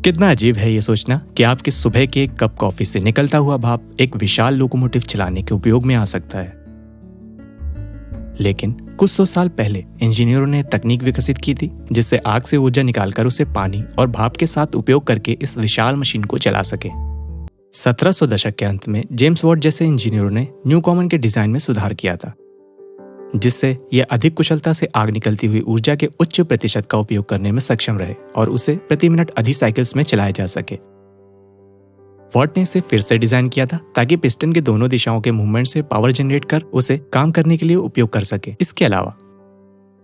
कितना अजीब है ये सोचना कि आपकी सुबह के एक कप कॉफी से निकलता हुआ भाप एक विशाल लोकोमोटिव चलाने के उपयोग में आ सकता है। लेकिन कुछ सौ साल पहले इंजीनियरों ने तकनीक विकसित की थी जिससे आग से ऊर्जा निकालकर उसे पानी और भाप के साथ उपयोग करके इस विशाल मशीन को चला सके। 1700 दशक के अंत में जेम्स वॉट जैसे इंजीनियरों ने न्यूकॉमन के डिजाइन में सुधार किया था, जिससे यह अधिक कुशलता से आग निकलती हुई ऊर्जा के उच्च प्रतिशत का उपयोग करने में सक्षम रहे और उसे प्रति मिनट अधिक साइकिल्स में चलाया जा सके। वॉट ने इसे फिर से डिजाइन किया था ताकि पिस्टन के दोनों दिशाओं के मूवमेंट से पावर जनरेट कर उसे काम करने के लिए उपयोग कर सके। इसके अलावा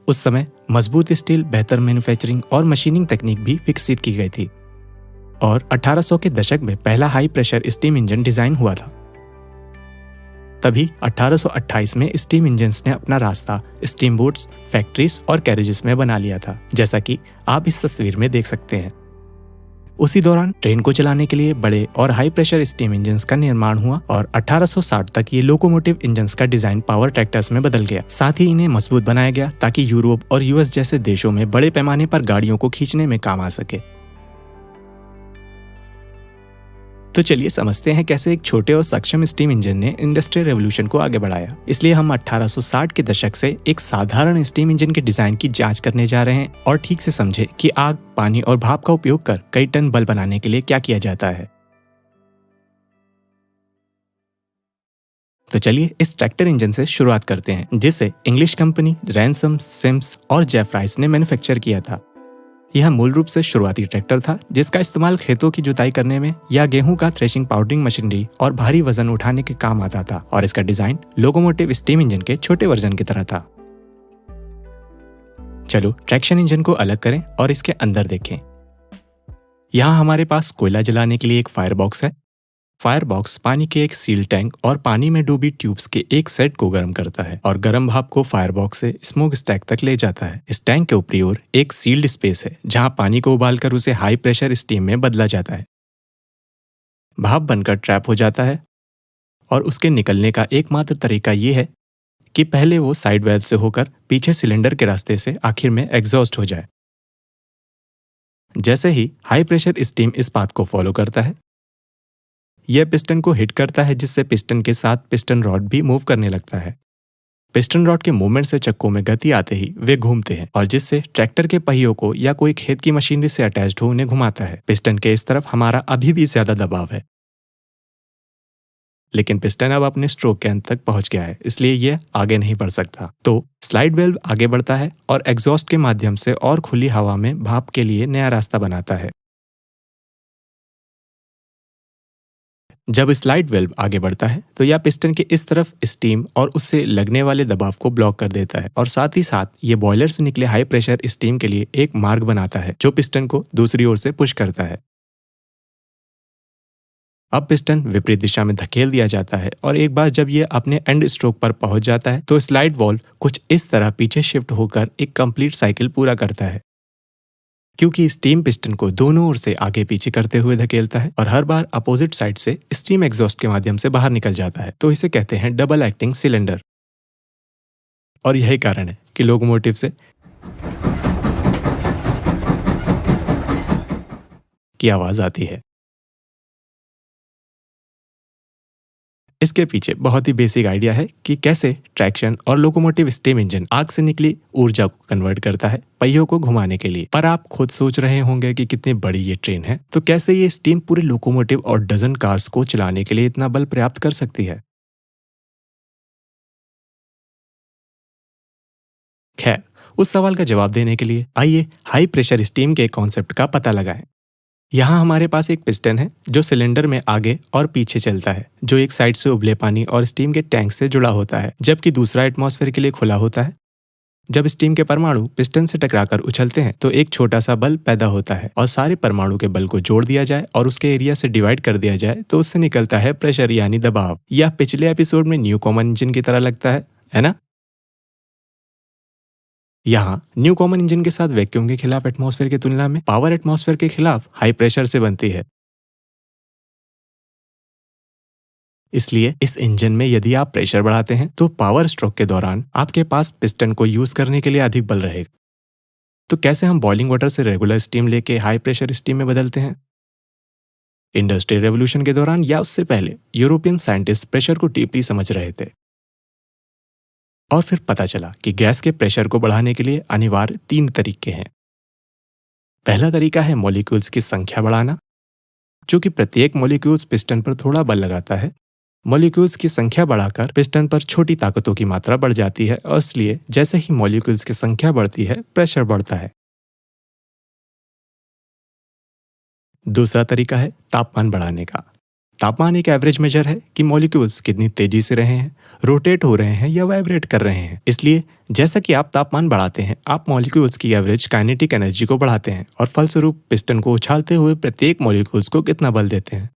उस समय मजबूत स्टील, बेहतर मैन्युफैक्चरिंग और मशीनिंग तकनीक भी विकसित की गई थी और 1800 के दशक में पहला high pressure steam engine design हुआ था। तभी 1828 में स्टीम इंजन्स ने अपना रास्ता स्टीम बोट्स, फैक्ट्रीज और कैरेजेस में बना लिया था, जैसा कि आप इस तस्वीर में देख सकते हैं। उसी दौरान ट्रेन को चलाने के लिए बड़े और हाई प्रेशर स्टीम इंजन्स का निर्माण हुआ और 1860 तक ये लोकोमोटिव इंजन्स का डिजाइन पावर ट्रैक्टर्स में बदल गया। साथ ही इन्हें मजबूत बनाया गया ताकि यूरोप और यूएस जैसे देशों में बड़े पैमाने पर गाड़ियों को खींचने में काम आ सके। तो चलिए समझते हैं कैसे एक छोटे और सक्षम स्टीम इंजन ने इंडस्ट्रियल रेवोल्यूशन को आगे बढ़ाया। इसलिए हम 1860 के दशक से एक साधारण स्टीम इंजन के डिजाइन की जांच करने जा रहे हैं और ठीक से समझे कि आग, पानी और भाप का उपयोग कर कई टन बल बनाने के लिए क्या किया जाता है। तो चलिए इस ट्रैक्टर इंजन से शुरुआत करते हैं, जिसे इंग्लिश कंपनी रैनसम, सिम्स और जेफराइस ने मैन्युफैक्चर किया था। यह मूल रूप से शुरुआती ट्रैक्टर था जिसका इस्तेमाल खेतों की जुताई करने में या गेहूं का थ्रेशिंग, पाउडरिंग मशीनरी और भारी वजन उठाने के काम आता था और इसका डिजाइन लोकोमोटिव स्टीम इंजन के छोटे वर्जन की तरह था। चलो ट्रैक्शन इंजन को अलग करें और इसके अंदर देखें। यहाँ हमारे पास कोयला जलाने के लिए एक फायर बॉक्स है। फायर बॉक्स पानी के एक सील टैंक और पानी में डूबी ट्यूब्स के एक सेट को गर्म करता है और गर्म भाप को फायर बॉक्स से स्मोक स्टैक तक ले जाता है। इस टैंक के ऊपरी ओर एक सील्ड स्पेस है जहां पानी को उबालकर उसे हाई प्रेशर स्टीम में बदला जाता है। भाप बनकर ट्रैप हो जाता है और उसके निकलने का एकमात्र तरीका यह है कि पहले वो साइड वेल्व से होकर पीछे सिलेंडर के रास्ते से आखिर में एग्जॉस्ट हो जाए। जैसे ही हाई प्रेशर स्टीम इस पाथ को फॉलो करता है, यह पिस्टन को हिट करता है जिससे पिस्टन के साथ पिस्टन रॉड भी मूव करने लगता है। पिस्टन रॉड के मूवमेंट से चक्कों में गति आते ही वे घूमते हैं और जिससे ट्रैक्टर के पहियों को या कोई खेत की मशीनरी से अटैच्ड हो उन्हें घुमाता है। पिस्टन के इस तरफ हमारा अभी भी ज्यादा दबाव है, लेकिन पिस्टन अब अपने स्ट्रोक के अंत तक पहुंच गया है, इसलिए यह आगे नहीं बढ़ सकता। तो स्लाइड वेल्व आगे बढ़ता है और एग्जॉस्ट के माध्यम से और खुली हवा में भाप के लिए नया रास्ता बनाता है। जब स्लाइड वेल्व आगे बढ़ता है तो यह पिस्टन के इस तरफ स्टीम और उससे लगने वाले दबाव को ब्लॉक कर देता है और साथ ही साथ ये बॉयलर से निकले हाई प्रेशर स्टीम के लिए एक मार्ग बनाता है जो पिस्टन को दूसरी ओर से पुश करता है। अब पिस्टन विपरीत दिशा में धकेल दिया जाता है और एक बार जब यह अपने एंड स्ट्रोक पर पहुंच जाता है तो स्लाइड वॉल्व कुछ इस तरह पीछे शिफ्ट होकर एक कंप्लीट साइकिल पूरा करता है। क्योंकि स्टीम पिस्टन को दोनों ओर से आगे पीछे करते हुए धकेलता है और हर बार अपोजिट साइड से स्टीम एग्जॉस्ट के माध्यम से बाहर निकल जाता है, तो इसे कहते हैं डबल एक्टिंग सिलेंडर। और यही कारण है कि लोकोमोटिव से की आवाज आती है। इसके पीछे बहुत ही बेसिक आइडिया है कि कैसे ट्रैक्शन और लोकोमोटिव स्टीम इंजन आग से निकली ऊर्जा को कन्वर्ट करता है पहियों को घुमाने के लिए। पर आप खुद सोच रहे होंगे कि कितनी बड़ी ये ट्रेन है, तो कैसे ये स्टीम पूरे लोकोमोटिव और डजन कार्स को चलाने के लिए इतना बल प्राप्त कर सकती है। खैर, उस सवाल का जवाब देने के लिए आइए हाई प्रेशर स्टीम के कॉन्सेप्ट का पता लगाएं। यहाँ हमारे पास एक पिस्टन है जो सिलेंडर में आगे और पीछे चलता है, जो एक साइड से उबले पानी और स्टीम के टैंक से जुड़ा होता है, जबकि दूसरा एटमॉस्फेयर के लिए खुला होता है। जब स्टीम के परमाणु पिस्टन से टकराकर उछलते हैं तो एक छोटा सा बल पैदा होता है और सारे परमाणु के बल को जोड़ दिया जाए और उसके एरिया से डिवाइड कर दिया जाए तो उससे निकलता है प्रेशर यानी दबाव। यह पिछले एपिसोड में न्यूकॉमन इंजन की तरह लगता है ना? यहाँ न्यू कॉमन इंजन के साथ वैक्यूम के खिलाफ एटमॉस्फेयर की तुलना में पावर एटमॉस्फेयर के खिलाफ हाई प्रेशर से बनती है। इसलिए इस इंजन में यदि आप प्रेशर बढ़ाते हैं तो पावर स्ट्रोक के दौरान आपके पास पिस्टन को यूज करने के लिए अधिक बल रहेगा। तो कैसे हम बॉइलिंग वाटर से रेगुलर स्टीम लेके हाई प्रेशर स्टीम में बदलते हैं? इंडस्ट्रियल रेवोल्यूशन के दौरान या उससे पहले यूरोपियन साइंटिस्ट प्रेशर को डीपली समझ रहे थे और फिर पता चला कि गैस के प्रेशर को बढ़ाने के लिए अनिवार्य 3 तरीके हैं। पहला तरीका है मॉलिक्यूल्स की संख्या बढ़ाना, जो कि प्रत्येक मॉलिक्यूल्स पिस्टन पर थोड़ा बल लगाता है। मॉलिक्यूल्स की संख्या बढ़ाकर पिस्टन पर छोटी ताकतों की मात्रा बढ़ जाती है और इसलिए जैसे ही मॉलिक्यूल्स की संख्या बढ़ती है, प्रेशर बढ़ता है। दूसरा तरीका है तापमान बढ़ाने का। तापमान एक एवरेज मेजर है कि मॉलिक्यूल्स कितनी तेजी से रहे हैं, रोटेट हो रहे हैं या वाइब्रेट कर रहे हैं। इसलिए जैसा कि आप तापमान बढ़ाते हैं, आप मॉलिक्यूल्स की एवरेज काइनेटिक एनर्जी को बढ़ाते हैं और फलस्वरूप पिस्टन को उछालते हुए प्रत्येक मॉलिक्यूल्स को कितना बल देते हैं।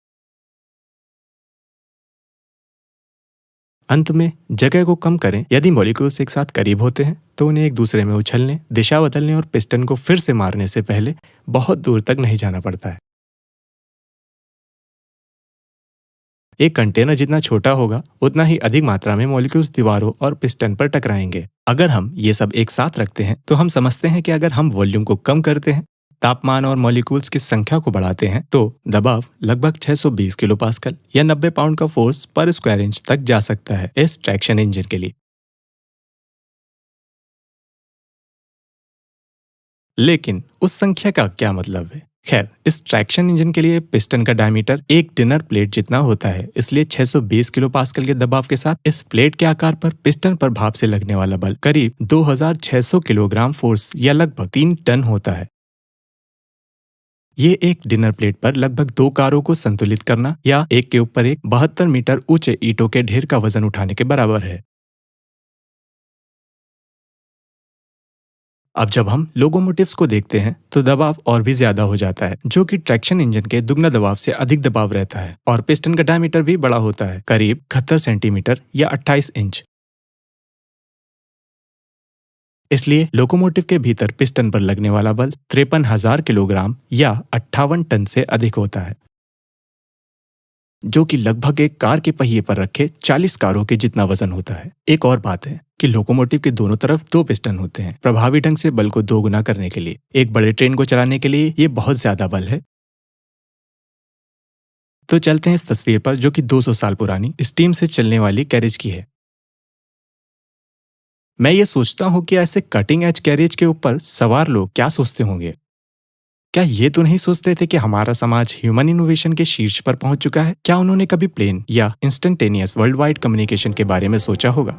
अंत में जगह को कम करें। यदि मॉलिक्यूल्स एक साथ करीब होते हैं तो उन्हें एक दूसरे में उछलने, दिशा बदलने और पिस्टन को फिर से मारने से पहले बहुत दूर तक नहीं जाना पड़ता है। एक कंटेनर जितना छोटा होगा उतना ही अधिक मात्रा में मॉलिक्यूल्स दीवारों और पिस्टन पर टकराएंगे। अगर हम ये सब एक साथ रखते हैं तो हम समझते हैं कि अगर हम वॉल्यूम को कम करते हैं, तापमान और मॉलिक्यूल्स की संख्या को बढ़ाते हैं तो दबाव लगभग 620 किलो पास्कल या 90 पाउंड का फोर्स पर स्क्वायर इंच तक जा सकता है इस ट्रैक्शन इंजन के लिए। लेकिन उस संख्या का क्या मतलब है? खैर, इस ट्रैक्शन इंजन के लिए पिस्टन का डायमीटर एक डिनर प्लेट जितना होता है, इसलिए 620 किलो पास्कल के दबाव के साथ इस प्लेट के आकार पर पिस्टन पर भाप से लगने वाला बल करीब 2600 किलोग्राम फोर्स या लगभग 3 टन होता है। ये एक डिनर प्लेट पर लगभग 2 कारों को संतुलित करना या एक के ऊपर एक 72 मीटर ऊंचे ईंटों के ढेर का वजन उठाने के बराबर है। अब जब हम लोकोमोटिव्स को देखते हैं तो दबाव और भी ज्यादा हो जाता है, जो कि ट्रैक्शन इंजन के दुगना दबाव से अधिक दबाव रहता है और पिस्टन का डायमीटर भी बड़ा होता है, करीब 71 सेंटीमीटर या 28 इंच। इसलिए लोकोमोटिव के भीतर पिस्टन पर लगने वाला बल 53,000 किलोग्राम या 58 टन से अधिक होता है, जो कि लगभग एक कार के पहिए पर रखे 40 कारों के जितना वजन होता है। एक और बात है कि लोकोमोटिव के दोनों तरफ 2 पिस्टन होते हैं, प्रभावी ढंग से बल को दोगुना करने के लिए। एक बड़े ट्रेन को चलाने के लिए ये बहुत ज्यादा बल है। तो चलते हैं इस तस्वीर पर, जो कि 200 साल पुरानी स्टीम से चलने वाली कैरेज की है। मैं ये सोचता हूँ कि ऐसे कटिंग एज कैरेज के ऊपर सवार लोग क्या सोचते होंगे। क्या ये तो नहीं सोचते थे कि हमारा समाज ह्यूमन इनोवेशन के शीर्ष पर पहुंच चुका है? क्या उन्होंने कभी प्लेन या इंस्टेंटेनियस वर्ल्ड वाइड कम्युनिकेशन के बारे में सोचा होगा?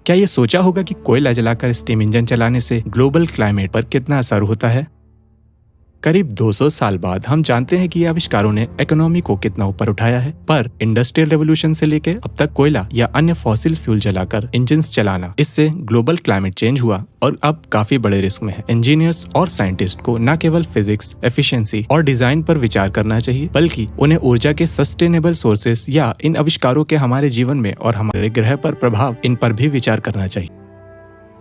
क्या ये सोचा होगा कि कोयला जलाकर स्टीम इंजन चलाने से ग्लोबल क्लाइमेट पर कितना असर होता है? करीब 200 साल बाद हम जानते हैं कि ये आविष्कारों ने इकोनॉमी को कितना ऊपर उठाया है, पर इंडस्ट्रियल रेवोल्यूशन से लेके अब तक कोयला या अन्य फॉसिल फ्यूल जलाकर इंजन्स चलाना, इससे ग्लोबल क्लाइमेट चेंज हुआ और अब काफी बड़े रिस्क में है। इंजीनियर्स और साइंटिस्ट को न केवल फिजिक्स, एफिशिएंसी और डिजाइन पर विचार करना चाहिए, बल्कि उन्हें ऊर्जा के सस्टेनेबल सोर्सेस या इन आविष्कारों के हमारे जीवन में और हमारे ग्रह पर प्रभाव, इन पर भी विचार करना चाहिए।